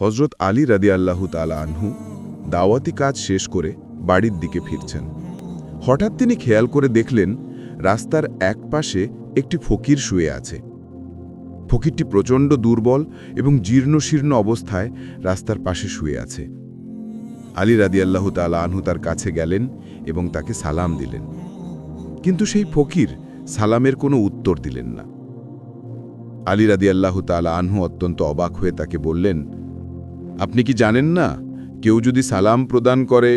হজরত আলী রাদিয়াল্লাহু তাআলা আনহু দাওয়াতি কাজ শেষ করে বাড়ির দিকে ফিরছেন। হঠাৎ তিনি খেয়াল করে দেখলেন রাস্তার এক পাশে একটি ফকির শুয়ে আছে। ফকিরটি প্রচণ্ড দুর্বল এবং জীর্ণশীর্ণ অবস্থায় রাস্তার পাশে শুয়ে আছে। আলী রাদিয়াল্লাহু তাআলা আনহু তার কাছে গেলেন এবং তাকে সালাম দিলেন, কিন্তু সেই ফকির সালামের কোনো উত্তর দিলেন না। আলী রাদিয়াল্লাহু তাআলা আনহু অত্যন্ত অবাক হয়ে তাকে বললেন, আপনি কি জানেন না কেউ যদি সালাম প্রদান করে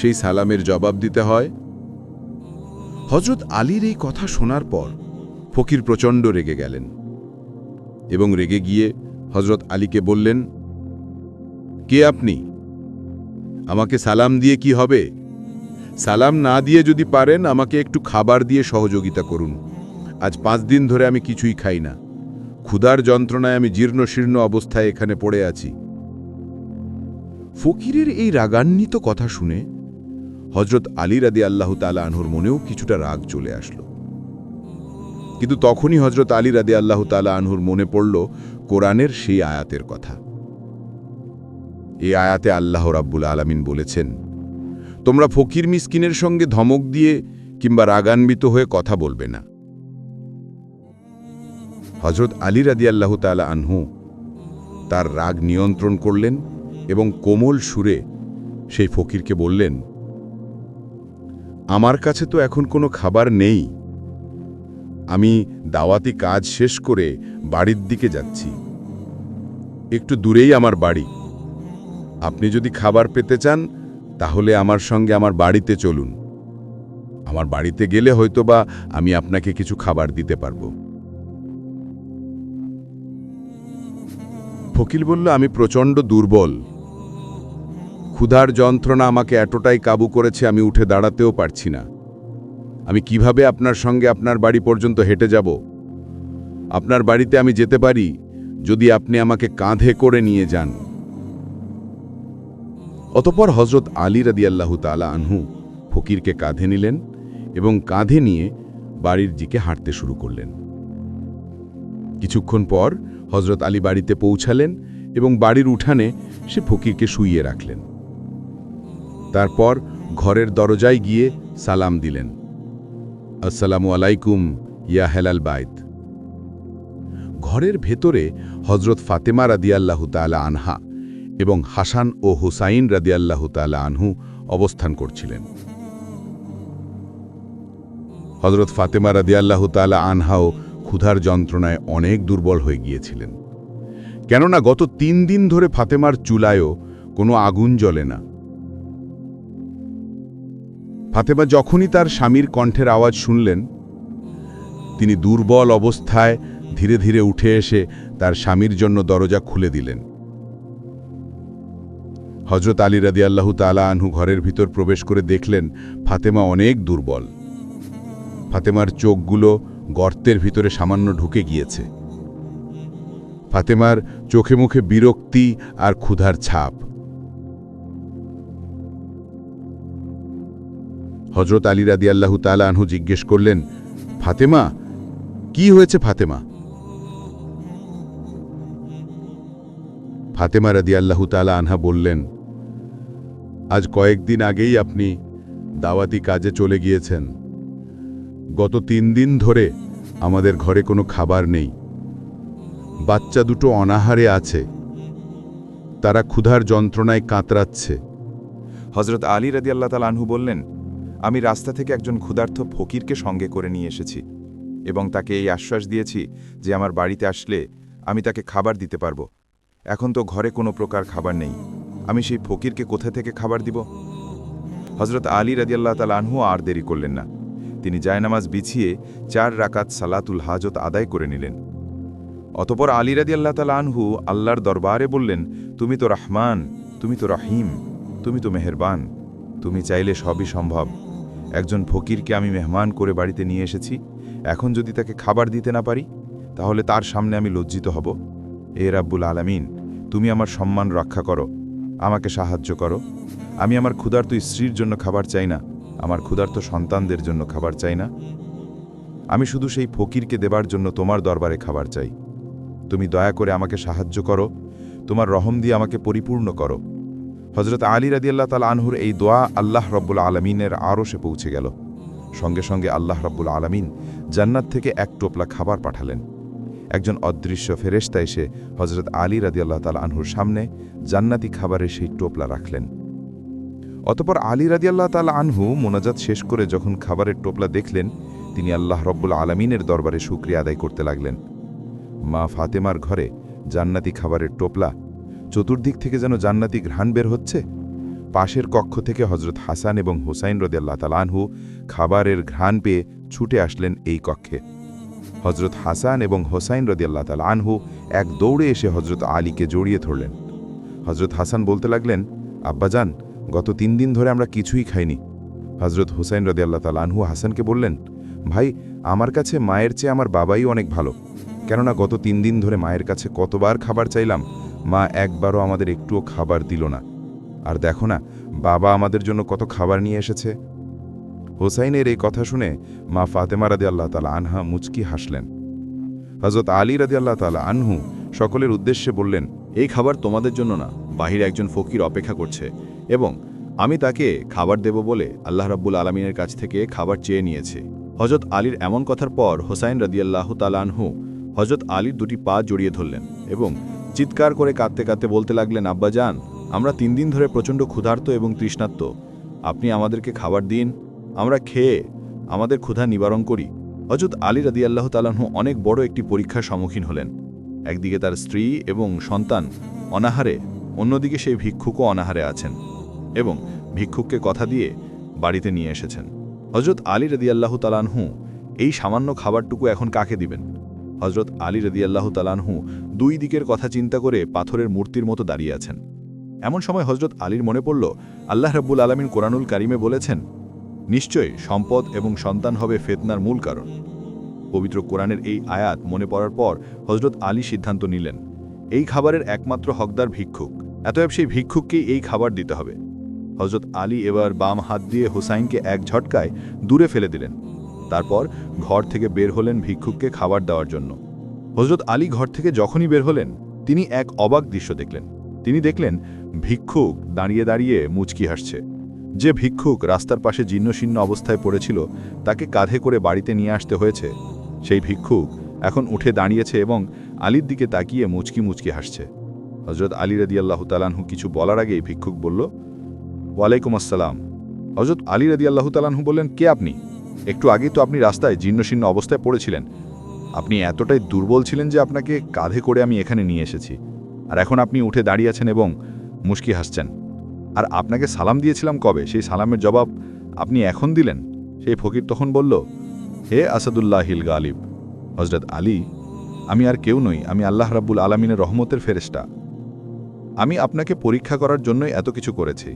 সেই সালামের জবাব দিতে হয়? হযরত আলীর এই কথা শোনার পর ফকির প্রচণ্ড রেগে গেলেন এবং রেগে গিয়ে হযরত আলীকে বললেন, কে আপনি? আমাকে সালাম দিয়ে কি হবে? সালাম না দিয়ে যদি পারেন আমাকে একটু খাবার দিয়ে সহযোগিতা করুন। আজ 5 দিন ধরে আমি কিছুই খাই না। ক্ষুধার যন্ত্রণায় আমি জীর্ণশীর্ণ অবস্থায় এখানে পড়ে আছি। ফকিরের এই রাগান্বিত কথা শুনে হযরত আলী রাদিয়াল্লাহু তাআলা আনহুর মনেও কিছুটা রাগ চলে আসলো। কিন্তু তখনই হযরত আলী রাদিয়াল্লাহু তাআলা আনহুর মনে পড়ল কোরআনের সেই আয়াতের কথা। এই আয়াতে আল্লাহ রাব্বুল আলামিন বলেছেন, তোমরা ফকির মিসকিনের সঙ্গে ধমক দিয়ে কিংবা রাগান্বিত হয়ে কথা বলবে না। হযরত আলী রাদিয়াল্লাহু তাআলা আনহু তার রাগ নিয়ন্ত্রণ করলেন এবং কোমল সুরে সেই ফকিরকে বললেন, আমার কাছে তো এখন কোনো খাবার নেই। আমি দাওয়াতি কাজ শেষ করে বাড়ির দিকে যাচ্ছি। একটু দূরেই আমার বাড়ি। আপনি যদি খাবার পেতে চান তাহলে আমার সঙ্গে আমার বাড়িতে চলুন। আমার বাড়িতে গেলে হয়তোবা আমি আপনাকে কিছু খাবার দিতে পারব। ফকির বলল, আমি প্রচণ্ড দুর্বল। ক্ষুধার যন্ত্রণা আমাকে এতটাই কাবু করেছে আমি উঠে দাঁড়াতেও পারছি না। আমি কিভাবে আপনার সঙ্গে আপনার বাড়ি পর্যন্ত হেঁটে যাব? আপনার বাড়িতে আমি যেতে পারি যদি আপনি আমাকে কাঁধে করে নিয়ে যান। অতঃপর হযরত আলী রাদিয়াল্লাহু তাআলা আনহু ফকিরকে কাঁধে নিলেন এবং কাঁধে নিয়ে বাড়ির দিকে হাঁটতে শুরু করলেন। কিছুক্ষণ পর হযরত আলী বাড়িতে পৌঁছালেন এবং বাড়ির উঠানে সে ফকিরকে শুইয়ে রাখলেন। তারপর ঘরের দরজায় গিয়ে সালাম দিলেন, আসসালামু আলাইকুম ইয়া হেলাল বাইত। ঘরের ভেতরে হযরত ফাতেমা রাদিয়াল্লাহু তাআলা আনহা এবং হাসান ও হুসাইন রাদিয়াল্লাহু তাআলা আনহু অবস্থান করছিলেন। হযরত ফাতেমা রাদিয়াল্লাহু তাআলা আনহাও ক্ষুধার যন্ত্রণায় অনেক দুর্বল হয়ে গিয়েছিলেন, কেননা গত 3 দিন ধরে ফাতেমার চুলায়ও কোনো আগুন জ্বলে না। ফাতেমা যখনই তার স্বামীর কণ্ঠের আওয়াজ শুনলেন, তিনি দুর্বল অবস্থায় ধীরে ধীরে উঠে এসে তার স্বামীর জন্য দরজা খুলে দিলেন। হযরত আলী রাদিয়াল্লাহু তাআলা আনহু ঘরের ভিতর প্রবেশ করে দেখলেন ফাতেমা অনেক দুর্বল। ফাতেমার চোখগুলো গর্তের ভিতরে সামান্য ঢুকে গিয়েছে। ফাতেমার চোখে মুখে বিরক্তি আর ক্ষুধার ছাপ। হযরত আলী রাদিয়াল্লাহু তাআলা আনহু জিজ্ঞেস করলেন, ফাতেমা, কি হয়েছে ফাতেমা? ফাতেমা রাদিয়াল্লাহু তাআলা আনহা বললেন, আজ কয়েকদিন আগেই আপনি দাওয়াতি কাজে চলে গিয়েছেন। গত 3 দিন ধরে আমাদের ঘরে কোনো খাবার নেই। বাচ্চা দুটো অনাহারে আছে। তারা ক্ষুধার যন্ত্রণায় কাতরাচ্ছে। হযরত আলী রাদিয়াল্লাহু তাআলা আনহু বললেন, আমি রাস্তা থেকে একজন ক্ষুধার্ত ফকিরকে সঙ্গে করে নিয়ে এসেছি এবং তাকে এই আশ্বাস দিয়েছি যে আমার বাড়িতে আসলে আমি তাকে খাবার দিতে পারব। এখন তো ঘরে কোনো প্রকার খাবার নেই। আমি সেই ফকিরকে কোথা থেকে খাবার দিব? হযরত আলী রাদিয়াল্লাহু তাআলা আনহু আর দেরি করলেন না। তিনি জায়নামাজ বিছিয়ে 4 রাকাত সালাতুল হাজত আদায় করে নিলেন। অতঃপর আলী রাদিয়াল্লাহু তাআলা আনহু আল্লাহর দরবারে বললেন, তুমি তো রহমান, তুমি তো রহিম, তুমি তো মেহেরবান, তুমি চাইলে সবই সম্ভব। একজন ফকিরকে আমি মেহমান করে বাড়িতে নিয়ে এসেছি। এখন যদি তাকে খাবার দিতে না পারি তাহলে তার সামনে আমি লজ্জিত হব। এ রাব্বুল আলামিন, তুমি আমার সম্মান রক্ষা করো, আমাকে সাহায্য করো। আমি আমার ক্ষুধার্ত স্ত্রীর জন্য খাবার চাই না, আমার ক্ষুধার্ত সন্তানদের জন্য খাবার চাই না। আমি শুধু সেই ফকিরকে দেবার জন্য তোমার দরবারে খাবার চাই। তুমি দয়া করে আমাকে সাহায্য করো। তোমার রহম দিয়ে আমাকে পরিপূর্ণ করো। হজরত আলী রাদিয়াল্লাহু তাআলা আনহুর এই দোয়া আল্লাহ রব্বুল আলমিনের আরশে পৌঁছে গেল। সঙ্গে সঙ্গে আল্লাহ রব্বুল আলমিন জান্নাত থেকে এক টোপলা খাবার পাঠালেন। একজন অদৃশ্য ফেরেশতা এসে হজরত আলী রাদিয়াল্লাহু তাআলা আনহুর সামনে জান্নাতি খাবারের সেই টোপলা রাখলেন। অতঃপর আলী রাদিয়াল্লাহু তাআলা আনহু মোনাজাত শেষ করে যখন খাবারের টোপলা দেখলেন, তিনি আল্লাহ রব্বুল আলমিনের দরবারে শুকরিয়া আদায় করতে লাগলেন। মা ফাতেমার ঘরে জান্নাতি খাবারের টোপলা, চতুর্দিক থেকে যেন জান্নাতি ঘ্রাণ বের হচ্ছে। পাশের কক্ষ থেকে হজরত হাসান এবং হুসাইন রাদিয়াল্লাহু তাআলা আনহু খাবারের ঘ্রাণ পেয়ে ছুটে আসলেন এই কক্ষে। হজরত হাসান এবং হোসাইন রাদিয়াল্লাহু তাআলা আনহু এক দৌড়ে এসে হজরত আলীকে জড়িয়ে ধরলেন। হজরত হাসান বলতে লাগলেন, আব্বাজান, গত 3 দিন ধরে আমরা কিছুই খাইনি। হজরত হুসাইন রাদিয়াল্লাহু তাআলা আনহু হাসানকে বললেন, ভাই, আমার কাছে মায়ের চেয়ে আমার বাবাই অনেক ভালো। কেননা গত 3 দিন ধরে মায়ের কাছে কতবার খাবার চাইলাম, মা একবারও আমাদের একটুও খাবার দিল না। আর দেখো না, বাবা আমাদের জন্য কত খাবার নিয়ে এসেছে। হোসাইনের এই কথা শুনে মা ফাতেমা রাদিয়াল্লাহু তাআলা আনহা মুচকি হাসলেন। হযরত আলী রাদিয়াল্লাহু তাআলা আনহু সকলের উদ্দেশ্যে বললেন, এই খাবার তোমাদের জন্য না, বাহিরে একজন ফকির অপেক্ষা করছে এবং আমি তাকে খাবার দেব বলে আল্লাহ রাব্বুল আলামিনের কাছ থেকে খাবার চেয়ে নিয়েছে। হযরত আলীর এমন কথার পর হোসাইন রাদিয়াল্লাহু তাআলা আনহু হযরত আলীর দুটি পা জড়িয়ে ধরলেন এবং চিৎকার করে কাঁদতে কাঁদতে বলতে লাগলেন, আব্বাজান, আমরা 3 দিন ধরে প্রচণ্ড ক্ষুধার্ত এবং তৃষ্ণার্ত। আপনি আমাদেরকে খাবার দিন, আমরা খেয়ে আমাদের ক্ষুধা নিবারণ করি। হযরত আলী রাদিয়াল্লাহু তাআলা আনহু অনেক বড় একটি পরীক্ষার সম্মুখীন হলেন। একদিকে তার স্ত্রী এবং সন্তান অনাহারে, অন্যদিকে সেই ভিক্ষুকও অনাহারে আছেন এবং ভিক্ষুককে কথা দিয়ে বাড়িতে নিয়ে এসেছেন। হযরত আলী রাদিয়াল্লাহু তাআলা আনহু এই সামান্য খাবারটুকু এখন কাকে দিবেন? হযরত আলী রাদিয়াল্লাহু তাআলা আনহু দুই দিকের কথা চিন্তা করে পাথরের মূর্তির মতো দাঁড়িয়ে আছেন। এমন সময় হযরত আলীর মনে পড়ল, আল্লাহ রাব্বুল আলামিন কোরআনুল কারিমে বলেছেন, নিশ্চয়ই সম্পদ এবং সন্তান হবে ফিতনার মূল কারণ। পবিত্র কোরআনের এই আয়াত মনে পড়ার পর হযরত আলী সিদ্ধান্ত নিলেন, এই খাবারের একমাত্র হকদার ভিক্ষুক, অতএব সেই ভিক্ষুককেই এই খাবার দিতে হবে। হযরত আলী এবার বাম হাত দিয়ে হুসাইনকে এক ঝটকায় দূরে ফেলে দিলেন। তারপর ঘর থেকে বের হলেন ভিক্ষুককে খাবার দেওয়ার জন্য। হযরত আলী ঘর থেকে যখনই বের হলেন, তিনি এক অবাক দৃশ্য দেখলেন। তিনি দেখলেন ভিক্ষুক দাঁড়িয়ে দাঁড়িয়ে মুচকি হাসছে। যে ভিক্ষুক রাস্তার পাশে জীর্ণশীর্ণ অবস্থায় পড়েছিল, তাকে কাঁধে করে বাড়িতে নিয়ে আসতে হয়েছে, সেই ভিক্ষুক এখন উঠে দাঁড়িয়েছে এবং আলীর দিকে তাকিয়ে মুচকি মুচকি হাসছে। হযরত আলী রাদিয়াল্লাহু তাআলা আনহু কিছু বলার আগেই ভিক্ষুক বলল, ওয়ালাইকুম আসসালাম। হযরত আলী রাদিয়াল্লাহু তাআলা আনহু বললেন, কে আপনি? একটু আগেই তো আপনি রাস্তায় জীর্ণশীর্ণ অবস্থায় পড়েছিলেন। আপনি এতটাই দুর্বল ছিলেন যে আপনাকে কাঁধে করে আমি এখানে নিয়ে এসেছি, আর এখন আপনি উঠে দাঁড়িয়ে আছেন এবং মুচকি হাসছেন। আর আপনাকে সালাম দিয়েছিলাম কবে, সেই সালামের জবাব আপনি এখন দিলেন? সেই ফকির তখন বলল, হে আসাদুল্লাহিল গালিব, হযরত আলী, আমি আর কেউ নই, আমি আল্লাহ রাব্বুল আলামিনের রহমতের ফেরেশতা। আমি আপনাকে পরীক্ষা করার জন্যই এত কিছু করেছি।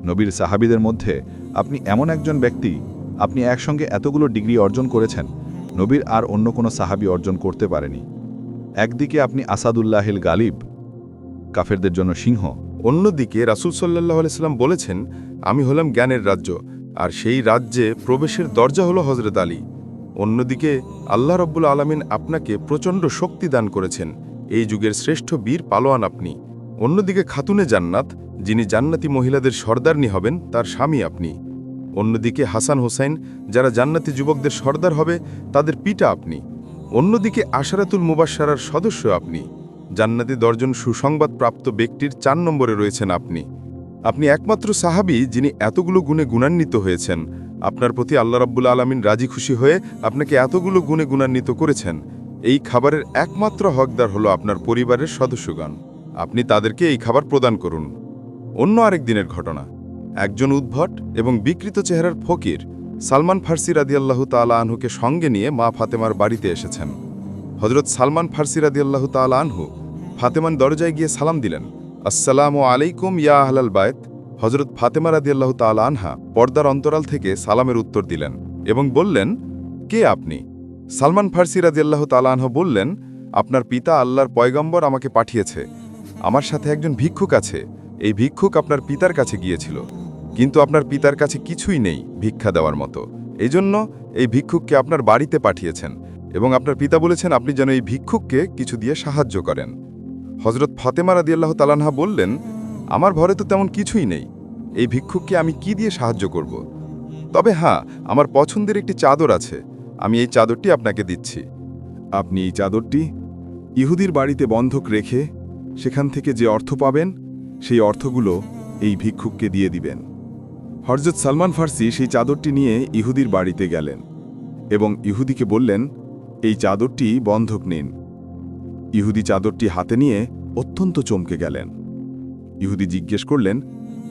নবীর সাহাবীদের মধ্যে আপনি এমন একজন ব্যক্তি, আপনি একসঙ্গে এতগুলো ডিগ্রি অর্জন করেছেন, নবীর আর অন্য কোনো সাহাবী অর্জন করতে পারেনি। একদিকে আপনি আসাদুল্লাহিল গালিব, কাফেরদের জন্য সিংহ। অন্যদিকে রাসূল সাল্লাল্লাহু আলাইহি সাল্লাম বলেছেন, আমি হলাম জ্ঞানের রাজ্য, আর সেই রাজ্যে প্রবেশের দরজা হলো হযরত আলী। অন্যদিকে আল্লাহ রাব্বুল আলামিন আপনাকে প্রচণ্ড শক্তি দান করেছেন, এই যুগের শ্রেষ্ঠ বীর পালোয়ান আপনি। অন্যদিকে খাতুনে জান্নাত, যিনি জান্নাতি মহিলাদের সর্দারনি হবেন, তার স্বামী আপনি। অন্যদিকে হাসান হোসাইন, যারা জান্নাতি যুবকদের সর্দার হবে, তাদের পিতা আপনি। অন্যদিকে আশারাতুল মুবাশশারার সদস্য আপনি। জান্নাতি 10 জন সুসংবাদ প্রাপ্ত ব্যক্তির 4 নম্বরে রয়েছেন আপনি। আপনি একমাত্র সাহাবী যিনি এতগুলো গুণে গুণান্বিত হয়েছেন। আপনার প্রতি আল্লাহ রাব্বুল আলামিন রাজি খুশি হয়ে আপনাকে এতগুলো গুণে গুণান্বিত করেছেন। এই খাবারের একমাত্র হকদার হলো আপনার পরিবারের সদস্যগণ। আপনি তাদেরকে এই খাবার প্রদান করুন। অন্য আরেক দিনের ঘটনা, একজন উদ্ভট এবং বিকৃত চেহারার ফকির সালমান ফার্সি রাদিয়াল্লাহু তাআলা আনহুকে সঙ্গে নিয়ে মা ফাতেমার বাড়িতে এসেছেন। হযরত সালমান ফার্সি রাদিয়াল্লাহু তাআলা আনহু ফাতেমান দরজায় গিয়ে সালাম দিলেন, আসসালামু আলাইকুম ইয়া আহলাল বাইত। হযরত ফাতেমা রাদিয়াল্লাহু তাআলা আনহা পর্দার অন্তরাল থেকে সালামের উত্তর দিলেন এবং বললেন, কে আপনি? সালমান ফার্সি রাদিয়াল্লাহু তাআলা আনহু বললেন, আপনার পিতা আল্লাহর পয়গম্বর আমাকে পাঠিয়েছে। আমার সাথে একজন ভিক্ষুক আছে। এই ভিক্ষুক আপনার পিতার কাছে গিয়েছিল, কিন্তু আপনার পিতার কাছে কিছুই নেই ভিক্ষা দেওয়ার মতো। এজন্য এই ভিক্ষুককে আপনার বাড়িতে পাঠিয়েছেন এবং আপনার পিতা বলেছেন আপনি যেন এই ভিক্ষুককে কিছু দিয়ে সাহায্য করেন। হজরত ফাতেমা রাদিয়াল্লাহু তাআলাহা বললেন, আমার ঘরে তো তেমন কিছুই নেই, এই ভিক্ষুককে আমি কি দিয়ে সাহায্য করব? তবে হ্যাঁ, আমার পছন্দের একটি চাদর আছে, আমি এই চাদরটি আপনাকে দিচ্ছি। আপনি এই চাদরটি ইহুদির বাড়িতে বন্ধক রেখে সেখান থেকে যে অর্থ পাবেন সেই অর্থগুলো এই ভিক্ষুককে দিয়ে দিবেন। হযরত সালমান ফার্সি সেই চাদরটি নিয়ে ইহুদির বাড়িতে গেলেন এবং ইহুদিকে বললেন, এই চাদরটি বন্ধক নিন। ইহুদি চাদরটি হাতে নিয়ে অত্যন্ত চমকে গেলেন। ইহুদি জিজ্ঞেস করলেন,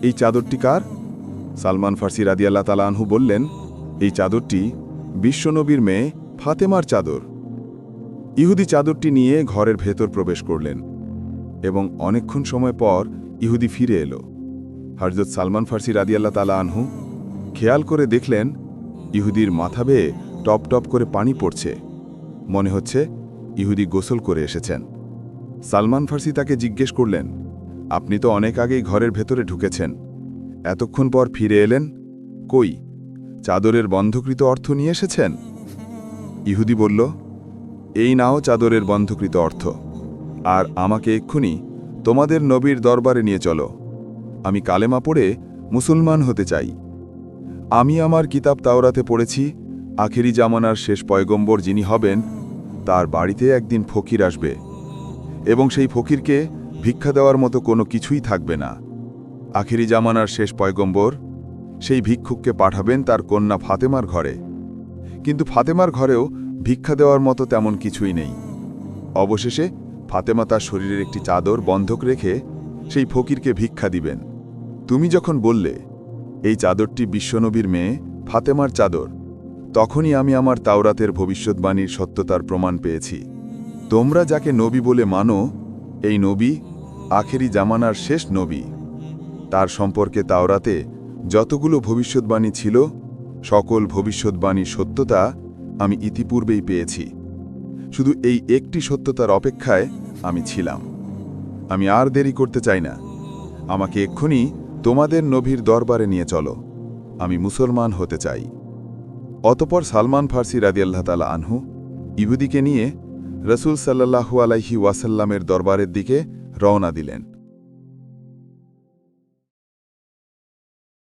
এই চাদরটি কার? সালমান ফার্সি রাদিয়াল্লাহু তাআলা আনহু বললেন, এই চাদরটি বিশ্বনবীর মেয়ে ফাতেমার চাদর। ইহুদি চাদরটি নিয়ে ঘরের ভেতর প্রবেশ করলেন এবং অনেকক্ষণ সময় পর ইহুদি ফিরে এলো। হযরত সালমান ফার্সি রাদিয়াল্লাহু তাআলা আনহু খেয়াল করে দেখলেন, ইহুদির মাথা বেয়ে টপ টপ করে পানি পড়ছে। মনে হচ্ছে ইহুদি গোসল করে এসেছেন। সালমান ফার্সি তাকে জিজ্ঞেস করলেন, আপনি তো অনেক আগেই ঘরের ভেতরে ঢুকেছেন, এতক্ষণ পর ফিরে এলেন, কই চাদরের বন্ধকৃত অর্থ নিয়ে এসেছেন? ইহুদি বলল, এই নাও চাদরের বন্ধকৃত অর্থ, আর আমাকে এক্ষুনি তোমাদের নবীর দরবারে নিয়ে চলো। আমি কালেমা পড়ে মুসলমান হতে চাই। আমি আমার কিতাব তাওরাতে পড়েছি, আখেরি জামানার শেষ পয়গম্বর যিনি হবেন তার বাড়িতে একদিন ফকির আসবে এবং সেই ফকিরকে ভিক্ষা দেওয়ার মতো কোনো কিছুই থাকবে না। আখেরি জামানার শেষ পয়গম্বর সেই ভিক্ষুককে পাঠাবেন তার কন্যা ফাতেমার ঘরে, কিন্তু ফাতেমার ঘরেও ভিক্ষা দেওয়ার মতো তেমন কিছুই নেই। অবশেষে ফাতেমা তার শরীরের একটি চাদর বন্ধক রেখে সেই ফকিরকে ভিক্ষা দিবেন। তুমি যখন বললে এই চাদরটি বিশ্বনবীর মেয়ে ফাতেমার চাদর, তখনই আমি আমার তাওরাতের ভবিষ্যৎবাণীর সত্যতার প্রমাণ পেয়েছি। তোমরা যাকে নবী বলে মানো, এই নবী আখেরি জামানার শেষ নবী। তার সম্পর্কে তাওরাতে যতগুলো ভবিষ্যৎবাণী ছিল, সকল ভবিষ্যৎবাণীর সত্যতা আমি ইতিপূর্বেই পেয়েছি। শুধু এই একটি সত্যতার অপেক্ষায় আমি ছিলাম। আমি আর দেরি করতে চাই না, আমাকে এক্ষুনি তোমাদের নবীর দরবারে নিয়ে চলো, আমি মুসলমান হতে চাই। অতপর সালমান ফার্সি রাদিয়াল্লাহু তাআলা আনহু ইহুদিকে নিয়ে রাসূল সাল্লাল্লাহু আলাইহি ওয়াসাল্লামের দরবারের দিকে রওনা দিলেন।